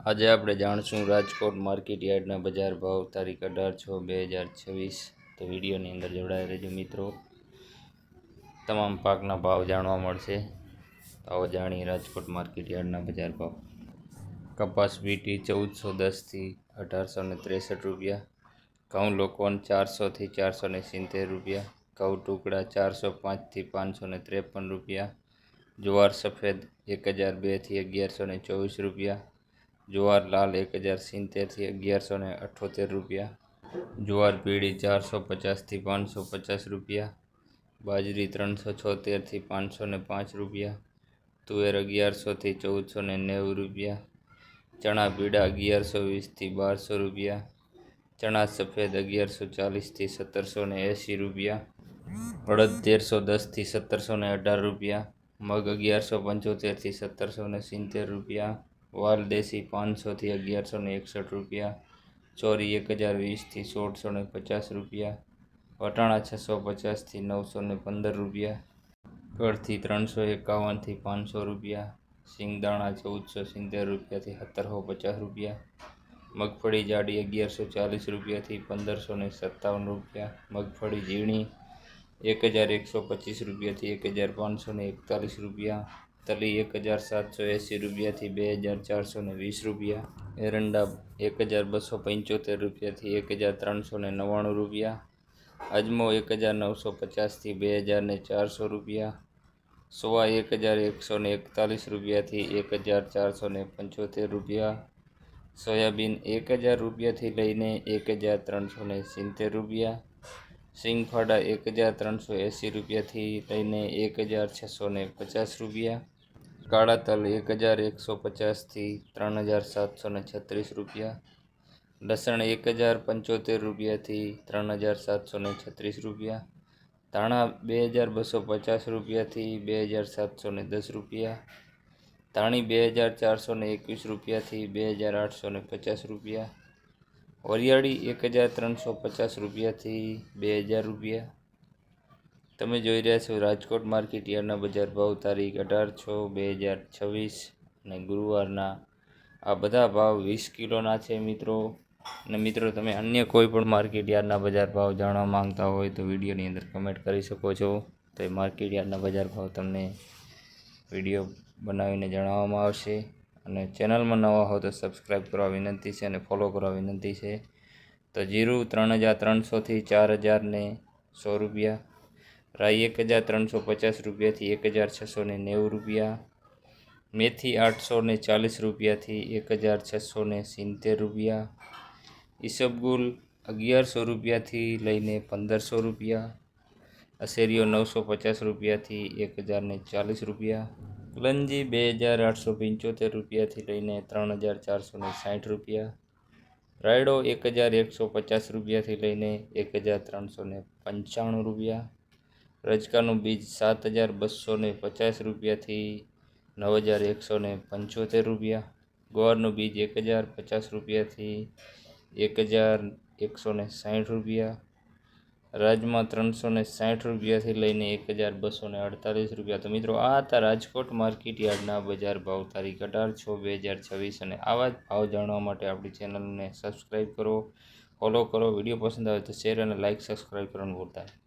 આજે આપણે જાણશું રાજકોટ માર્કેટ યાર્ડના બજાર ભાવ તારીખ 18/6/2026। તો વિડીયોની અંદર જોડાઈ રહેજો મિત્રો, તમામ પાકના ભાવ જાણવા મળશે। આવો જાણીએ રાજકોટ માર્કેટ યાર્ડના બજાર ભાવ। કપાસ વીટી 1410 થી 1863 રૂપિયા, ઘઉં લોકવન 400 થી 470 રૂપિયા, ઘઉં ટુકડા 405 થી 553 રૂપિયા, જુવાર સફેદ 1002 થી 1124 રૂપિયા, જુવાર લાલ 1070 થી 1178 રૂપિયા, જુવાર પીળી 450 થી 550 રૂપિયા, બાજરી 376 થી 505 રૂપિયા, તુવેર 1100 થી 1490 રૂપિયા, ચણા પીળા 1120 થી 1200 રૂપિયા, ચણા સફેદ 1140 થી 1780 રૂપિયા, અડદ 1310 થી 1718 રૂપિયા, મગ 1175 થી 1770 રૂપિયા, વાલ દેશી 500 થી 1161 રૂપિયા, ચોરી 1020 થી 1650 રૂપિયા, વટાણા 650 થી 915 રૂપિયા, કળથી 351 થી 500 રૂપિયા, સિંગદાણા 1470 રૂપિયા થી 1750 રૂપિયા, મગફળી જાડી 1140 રૂપિયા થી 1557 રૂપિયા, મગફળી ઝીણી 1125 રૂપિયા થી 1541 રૂપિયા, તલી 1780 રૂપિયા થી 2420 રૂપિયા, એરંડા 1275 રૂપિયા થી 1399 રૂપિયા, અજમો 1950 થી 2400 રૂપિયા, સોવા 1141 રૂપિયા થી 1475 રૂપિયા, સોયાબીન 1000 રૂપિયા થી લઈને 1370 રૂપિયા, સિંગફાડા 1380 રૂપિયા થી લઈને 1650 રૂપિયા, કાળા તલ 1150 થી 3736 રૂપિયા, લસણ 1075 રૂપિયા થી 3736 રૂપિયા, ધાણા 2250 રૂપિયા થી 2710 રૂપિયા, ધાણી 2421 રૂપિયા થી 2850 રૂપિયા, વરિયાળી 1350 રૂપિયા થી 2000 રૂપિયા। તમે જોઈ રહ્યા છો રાજકોટ માર્કેટ યાર્ડના બજાર ભાવ તારીખ 18/6/2026 અને ગુરુવારના। આ બધા ભાવ 20 કિલોના છે મિત્રો। અને મિત્રો, તમે અન્ય કોઈ પણ માર્કેટ યાર્ડના બજાર ભાવ જાણવા માંગતા હોય તો વિડીયોની અંદર કમેન્ટ કરી શકો છો। તો એ માર્કેટ યાર્ડના બજાર ભાવ તમને વિડીયો બનાવીને જણાવવામાં આવશે। અને ચેનલમાં નવા હો તો સબસ્ક્રાઈબ કરવા વિનંતી છે અને ફોલો કરવા વિનંતી છે। તો જીરું 3300 થી 4000 રૂપિયા, રાઈ 1350 રૂપિયા થી 1690 રૂપિયા, મેથી 840 રૂપિયા થી 1670 રૂપિયા, ઈસબગુલ 1100 રૂપિયા થી લઈને 1500 રૂપિયા, અશેરીઓ 950 રૂપિયા થી 1040 રૂપિયા, કલંજી 2875 રૂપિયા થી લઈને 3460 રૂપિયા, રાયડો 1150 રૂપિયા થી લઈને 1395 રૂપિયા, રજકાનું બીજ 7250 રૂપિયા થી 9175 રૂપિયા, ગુવારનું બીજ 1050 રૂપિયા થી 1160 રૂપિયા, રાજમા 360 રૂપિયાથી લઈને 1248 રૂપિયા। તો મિત્રો, આ હતા રાજકોટ માર્કેટ યાર્ડના બજાર ભાવ તારીખ 18/6/2026 અને આવા જ ભાવ જાણવા માટે આપણી ચેનલને સબસ્ક્રાઈબ કરો, ફોલો કરો। વિડીયો પસંદ આવે તો શેર અને લાઇક સબસ્ક્રાઈબ કરવાનું ભૂલતા નહીં।